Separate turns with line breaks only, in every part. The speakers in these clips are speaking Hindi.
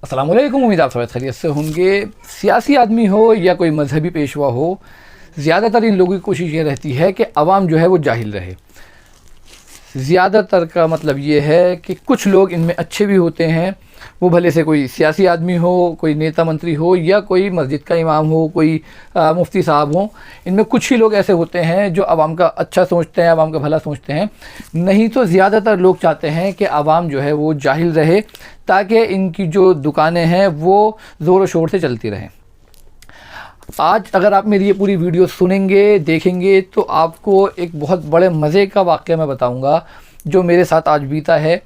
अस्सलाम वालेकुम। उम्मीद आप सब खैरियत से होंगे। सियासी आदमी हो या कोई मजहबी पेशवा हो, ज़्यादातर इन लोगों की कोशिश ये रहती है कि आवाम जो है वो जाहिल रहे। ज़्यादातर का मतलब ये है कि कुछ लोग इनमें अच्छे भी होते हैं, वो भले से कोई सियासी आदमी हो, कोई नेता मंत्री हो या कोई मस्जिद का इमाम हो, कोई मुफ्ती साहब हो। इनमें कुछ ही लोग ऐसे होते हैं जो आवाम का अच्छा सोचते हैं, आवाम का भला सोचते हैं। नहीं तो ज़्यादातर लोग चाहते हैं कि आवाम जो है वो जाहिल रहे, ताकि इनकी जो दुकानें हैं वो ज़ोर शोर से चलती रहें। आज अगर आप मेरी ये पूरी वीडियो सुनेंगे, देखेंगे, तो आपको एक बहुत बड़े मज़े का वाक़या मैं बताऊंगा जो मेरे साथ आज बीता है।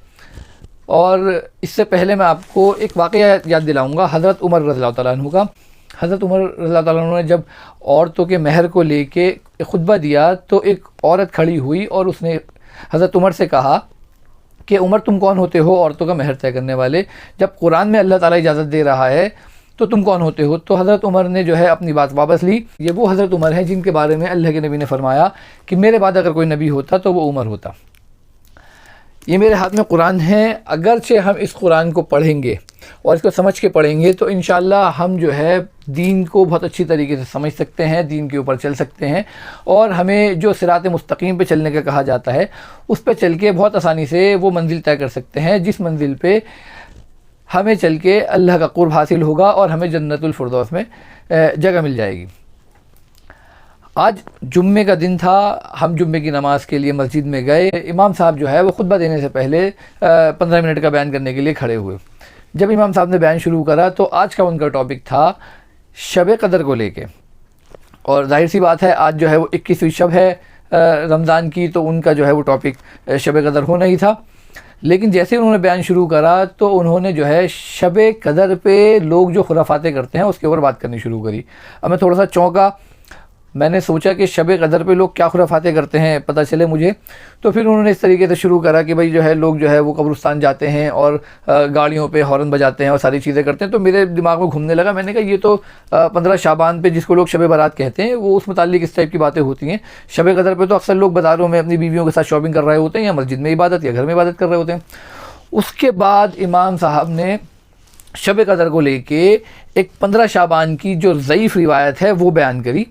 और इससे पहले मैं आपको एक वाक़या याद दिलाऊंगा हज़रत उमर रज़ियल्लाहु तआला अन्हु का। हज़रत उमर रज़ियल्लाहु तआला अन्हु ने जब औरतों के महर को लेके खुतबा दिया तो एक औरत खड़ी हुई और उसने हज़रत उमर से कहा कि उमर, तुम कौन होते हो औरतों का महर तय करने वाले? जब कुरान में अल्लाह ताला इजाज़त दे रहा है तो तुम कौन होते हो? तो हज़रत उमर ने जो है अपनी बात वापस ली। ये वो हज़रत उमर हैं जिनके बारे में अल्लाह के नबी ने फरमाया कि मेरे बाद अगर कोई नबी होता तो वो उमर होता। ये मेरे हाथ में कुरान है। अगरचे हम इस कुरान को पढ़ेंगे और इसको समझ के पढ़ेंगे तो इंशाअल्लाह हम जो है दीन को बहुत अच्छी तरीके से समझ सकते हैं, दीन के ऊपर चल सकते हैं और हमें जो सिरात मुस्तकीम पे चलने का कहा जाता है उस पे चल के बहुत आसानी से वो मंजिल तय कर सकते हैं, जिस मंजिल पे हमें चल के अल्लाह का कुर्ब हासिल होगा और हमें जन्नतुल फिरदौस में जगह मिल जाएगी। आज जुम्मे का दिन था। हम जुम्मे की नमाज के लिए मस्जिद में गए। इमाम साहब जो है वो खुतबा देने से पहले 15 मिनट का बयान करने के लिए खड़े हुए। जब इमाम साहब ने बयान शुरू करा तो आज का उनका टॉपिक था शब कदर को लेके। और जाहिर सी बात है आज जो है वो 21वीं शब है रमज़ान की, तो उनका जो है वो टॉपिक शब कदर होना ही था। लेकिन जैसे उन्होंने बयान शुरू करा तो उन्होंने जो है शब कदर पे लोग जो खुराफातें करते हैं उसके ऊपर बात करनी शुरू करी। अब मैं थोड़ा सा चौंका। मैंने सोचा कि शब कदर पे लोग क्या खुराफातें करते हैं पता चले मुझे। तो फिर उन्होंने इस तरीके से शुरू करा कि भाई जो है लोग जो है वो कब्रिस्तान जाते हैं और गाड़ियों पे हॉर्न बजाते हैं और सारी चीज़ें करते हैं। तो मेरे दिमाग में घूमने लगा। मैंने कहा ये तो 15 शाबान पे जिसको लोग शब बारात कहते हैं वो उस मुतालिक इस टाइप की बातें होती हैं। शब कदर पे तो अक्सर लोग बाज़ारों में अपनी बीवियों के साथ शॉपिंग कर रहे होते हैं या मस्जिद में इबादत या घर में इबादत कर रहे होते हैं। उसके बाद इमाम साहब ने शब कदर को लेके एक 15 शाबान की जो ज़ईफ़ रिवायत है वो बयान करी।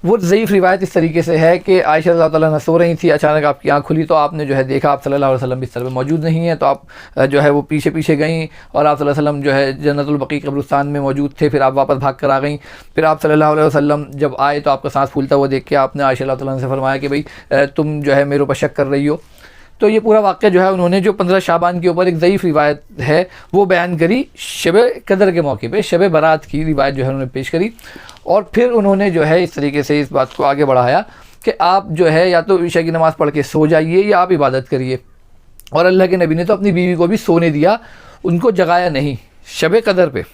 वो ज़ईफ़ रिवायत इस तरीके से है कि आयशा रज़ियल्लाहु ताला अन्हा सो रही थी, अचानक आपकी आँख खुली तो आपने जो है देखा आप सल्लल्लाहु अलैहि वसल्लम बिस्तर पे मौजूद नहीं है। तो आप जो है वो पीछे पीछे गईं और आप सल्लल्लाहु अलैहि वसल्लम जो है जन्नतुल बकी कब्रिस्तान में मौजूद थे। फिर आप वापस भाग कर आ गईं। फिर आप सल्लल्लाहु अलैहि वसल्लम जब आए तो आपका सांस फूलता हुआ देख के आपने आयशा रज़ियल्लाहु ताला अन्हा से फरमाया कि भाई तुम जो है मेरे ऊपर शक कर रही हो। तो ये पूरा वाक़या जो है उन्होंने जो 15 शाबान के ऊपर एक ज़ईफ़ रिवायत है वो बयान करी। शब कदर के मौके पे शब बारात की रिवायत जो है उन्होंने पेश करी। और फिर उन्होंने जो है इस तरीके से इस बात को आगे बढ़ाया कि आप जो है या तो ईशा की नमाज़ पढ़ के सो जाइए या आप इबादत करिए। और अल्लाह के नबी ने तो अपनी बीवी को भी सोने दिया, उनको जगाया नहीं शब कदर पे।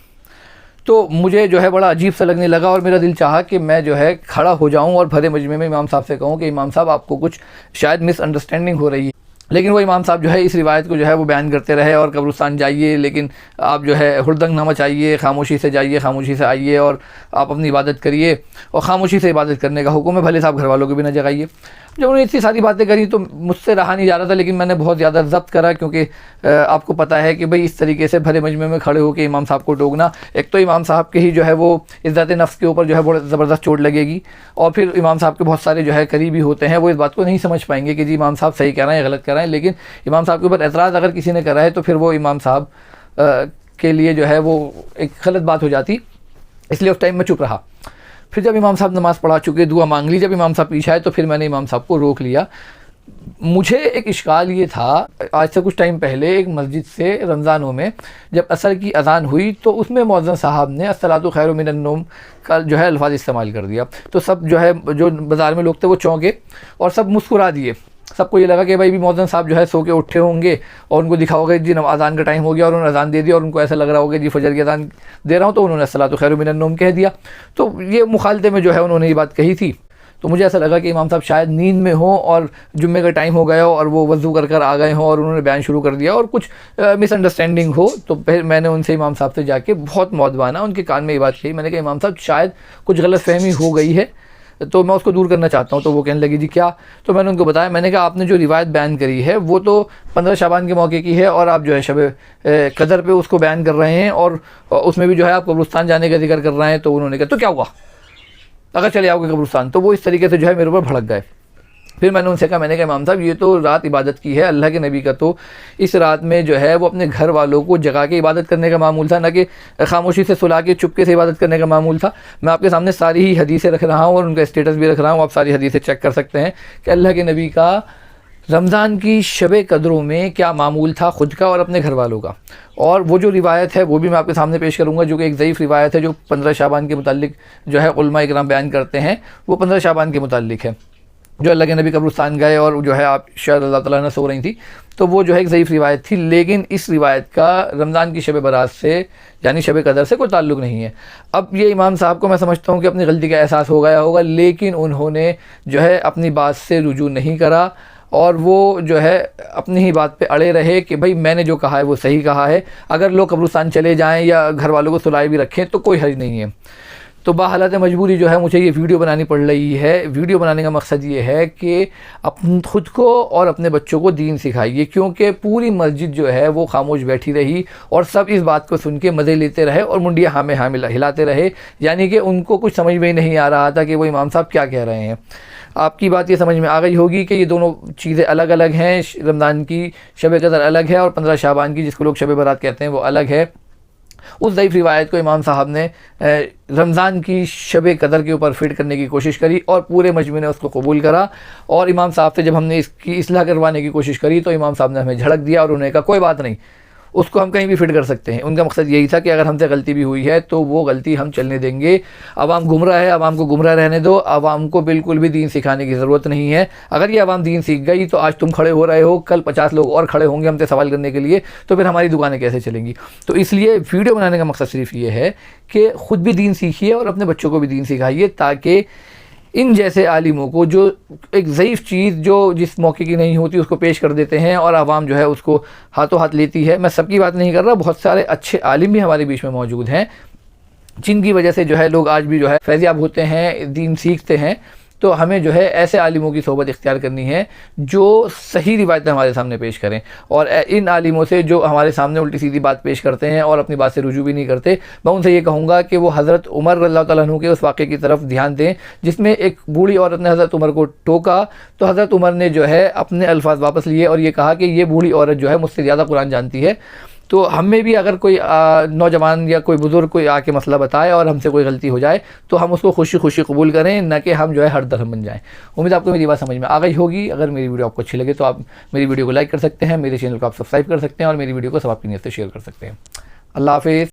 तो मुझे जो है बड़ा अजीब सा लगने लगा और मेरा दिल चाहा कि मैं जो है खड़ा हो जाऊं और भरे मजमे में इमाम साहब से कहूं कि इमाम साहब आपको कुछ शायद मिसअंडरस्टैंडिंग हो रही है। लेकिन वो इमाम साहब जो है इस रिवायत को जो है वो बयान करते रहे और कब्रिस्तान जाइए लेकिन आप जो है हुड़दंग ना मचाइए, खामोशी से जाइए, खामोशी से आइए और आप अपनी इबादत करिए और ख़ामोशी से इबादत करने का हुक्म है, भले साहब घर वालों को भी ना जगाइए। जब उन्होंने इतनी सारी बातें करी तो मुझसे रहा नहीं जा रहा था, लेकिन मैंने बहुत ज़्यादा ज़ब्त करा क्योंकि आपको पता है कि भाई इस तरीके से भरे मजमे में खड़े होकर इमाम साहब को टोकना, एक तो इमाम साहब के ही जो है वो इज़्ज़त नफ्स के ऊपर जो है बहुत ज़बरदस्त चोट लगेगी और फिर इमाम साहब के बहुत सारे जो है करीबी होते हैं वो इस बात को नहीं समझ पाएंगे कि जी इमाम साहब सही कह रहे हैं या गलत कह रहे हैं। लेकिन इमाम साहब के ऊपर एतराज़ अगर किसी ने करा है तो फिर वो इमाम साहब के लिए जो है वो एक गलत बात हो जाती, इसलिए उस टाइम में चुप रहा। फिर जब इमाम साहब नमाज़ पढ़ा चुके, दुआ मांग ली, जब इमाम साहब पीछे आए तो फिर मैंने इमाम साहब को रोक लिया। मुझे एक इश्काल ये था, आज से कुछ टाइम पहले एक मस्जिद से रमज़ानों में जब असर की अज़ान हुई तो उसमें मौज़्ज़िन साहब ने अस्सलातु खैरुम मिनन नौम का जो है अल्फाज़ इस्तेमाल कर दिया। तो सब जो है जो बाज़ार में लोग थे वो चौंके और सब मुस्कुरा दिए। सबको ये लगा कि भाई भी मौज़्ज़िन साहब जो है सो के उठे होंगे और उनको दिखा होगा जी अज़ान का टाइम हो गया और उन्होंने अज़ान दे दिया और उनको ऐसा लग रहा होगा जी फजर की अज़ान दे रहा हूँ, तो उन्होंने अस्सलातु खैरुम मिनन नौम कह दिया। तो ये मुखालते में जो है उन्होंने ये बात कही थी। तो मुझे ऐसा लगा कि इमाम साहब शायद नींद में हो और जुम्मे का टाइम हो गया हो और वो वज़ू कर कर आ गए हों और उन्होंने बयान शुरू कर दिया और कुछ मिसअंडरस्टैंडिंग हो। तो फिर मैंने उनसे इमाम साहब से जाके बहुत मौदबाना उनके कान में ये बात कही। मैंने कहा इमाम साहब शायद कुछ गलत फहमी हो गई है, तो मैं उसको दूर करना चाहता हूँ। तो वो कहने लगी जी क्या? तो मैंने उनको बताया, मैंने कहा आपने जो रिवायत बयान करी है वो तो 15 शाबान के मौके की है और आप जो है शब कदर पे उसको बयान कर रहे हैं और उसमें भी जो है आप कब्रिस्तान जाने का जिक्र कर रहे हैं। तो उन्होंने कहा तो क्या हुआ, अगर चले आओगे कब्रिस्तान? तो वो इस तरीके से जो है मेरे ऊपर भड़क गए। फिर मैंने उनसे कहा, मैंने कहा इमाम साहब ये तो रात इबादत की है, अल्लाह के नबी का तो इस रात में जो है वो अपने घर वालों को जगा के इबादत करने का मामूल था, ना कि खामोशी से सुला के चुपके से इबादत करने का मामूल था। मैं आपके सामने सारी ही हदीसें रख रहा हूँ और उनका स्टेटस भी रख रहा हूँ, आप सारी हदीसें चेक कर सकते हैं कि अल्लाह के नबी का रमज़ान की शब कदरों में क्या मामूल था ख़ुद का और अपने घर वालों का। और वो जो रिवायत है वो भी मैं आपके सामने पेश करूँगा, जो कि एक ज़ईफ़ रिवायत है, जो 15 शाबान के मुताल्लिक जो है उलमा इकराम बयान करते हैं, वो 15 शाबान के मुताल्लिक है, जो अल्लाह के नबी कब्रिस्तान गए और जो है आप शायद अल्लाह ताला ने सो रही थी। तो वो जो है एक ज़ईफ़ रिवायत थी, लेकिन इस रिवायत का रमज़ान की शब बारात से यानी शब कदर से कोई ताल्लुक़ नहीं है। अब ये इमाम साहब को मैं समझता हूँ कि अपनी गलती का एहसास हो गया होगा, लेकिन उन्होंने जो है अपनी बात से रुजू नहीं करा और वो जो है अपनी ही बात पे अड़े रहे कि भाई मैंने जो कहा है वो सही कहा है, अगर लोग कब्रिस्तान चले जाएँ या घर वालों को सुलाए भी रखें तो कोई हर्ज नहीं है। तो बाहालत मजबूरी जो है मुझे ये वीडियो बनानी पड़ रही है। वीडियो बनाने का मकसद ये है कि अपन ख़ुद को और अपने बच्चों को दीन सिखाइए, क्योंकि पूरी मस्जिद जो है वो खामोश बैठी रही और सब इस बात को सुन के मज़े लेते रहे और मुंडियाँ हाँ में हाँ हिलाते रहे, यानी कि उनको कुछ समझ में नहीं आ रहा था कि वो इमाम साहब क्या कह रहे हैं। आपकी बात ये समझ में आ गई होगी कि ये दोनों चीज़ें अलग अलग हैं। रमज़ान की शब कदर अलग है और 15 शाबान की जिसको लोग शब बारात कहते हैं वो अलग है। उस ज़ईफ़ रिवायत को इमाम साहब ने रमज़ान की शब कदर के ऊपर फिट करने की कोशिश करी और पूरे मजमे ने उसको कबूल करा। और इमाम साहब से जब हमने इसकी इस्लाह करवाने की कोशिश करी तो इमाम साहब ने हमें झड़क दिया और उन्होंने कहा कोई बात नहीं, उसको हम कहीं भी फिट कर सकते हैं। उनका मकसद यही था कि अगर हमसे गलती भी हुई है तो वो गलती हम चलने देंगे। अवाम गुमराह है, अवाम को गुमराह रहने दो, अवाम को बिल्कुल भी दीन सिखाने की ज़रूरत नहीं है। अगर ये अवाम दीन सीख गई तो आज तुम खड़े हो रहे हो, कल 50 लोग और खड़े होंगे हमसे सवाल करने के लिए, तो फिर हमारी दुकानें कैसे चलेंगी। तो इसलिए वीडियो बनाने का मकसद सिर्फ ये है कि ख़ुद भी दीन सीखिए और अपने बच्चों को भी दीन सिखाइए, ताकि इन जैसे आलिमों को जो एक ज़ईफ़ चीज़ जो जिस मौके की नहीं होती उसको पेश कर देते हैं और आवाम जो है उसको हाथों हाथ लेती है। मैं सबकी बात नहीं कर रहा, बहुत सारे अच्छे आलिम भी हमारे बीच में मौजूद हैं जिनकी वजह से जो है लोग आज भी जो है फैज़याब होते हैं, दीन सीखते हैं। तो हमें जो है ऐसे आलिमों की सोबत इख्तियार करनी है जो सही रिवायतें हमारे सामने पेश करें, और इन आलिमों से जो हमारे सामने उल्टी सीधी बात पेश करते हैं और अपनी बात से रुजू भी नहीं करते, मैं उनसे ये कहूँगा कि वो हज़रत उमर रज़ियल्लाहु तआला अन्हु के उस वाक़े की तरफ ध्यान दें जिसमें एक बूढ़ी औरत ने हज़रत उमर को टोका। तो हज़रत उमर ने जो है अपने अल्फाज वापस लिए और ये कहा कि ये बूढ़ी औरत जो है मुझसे ज़्यादा कुरान जानती है। तो हमें भी अगर कोई नौजवान या कोई बुज़ुर्ग कोई आके मसला बताए और हमसे कोई गलती हो जाए तो हम उसको खुशी खुशी कबूल करें, न कि हम जो है हर धर्म बन जाएं। उम्मीद आपको मेरी बात समझ में आ गई होगी। अगर मेरी वीडियो आपको अच्छी लगे तो आप मेरी वीडियो को लाइक कर सकते हैं, मेरे चैनल को आप सब्सक्राइब कर सकते हैं और मेरी वीडियो को सब आपकी नीयत से शेयर कर सकते हैं। अल्लाह हाफ़िज़।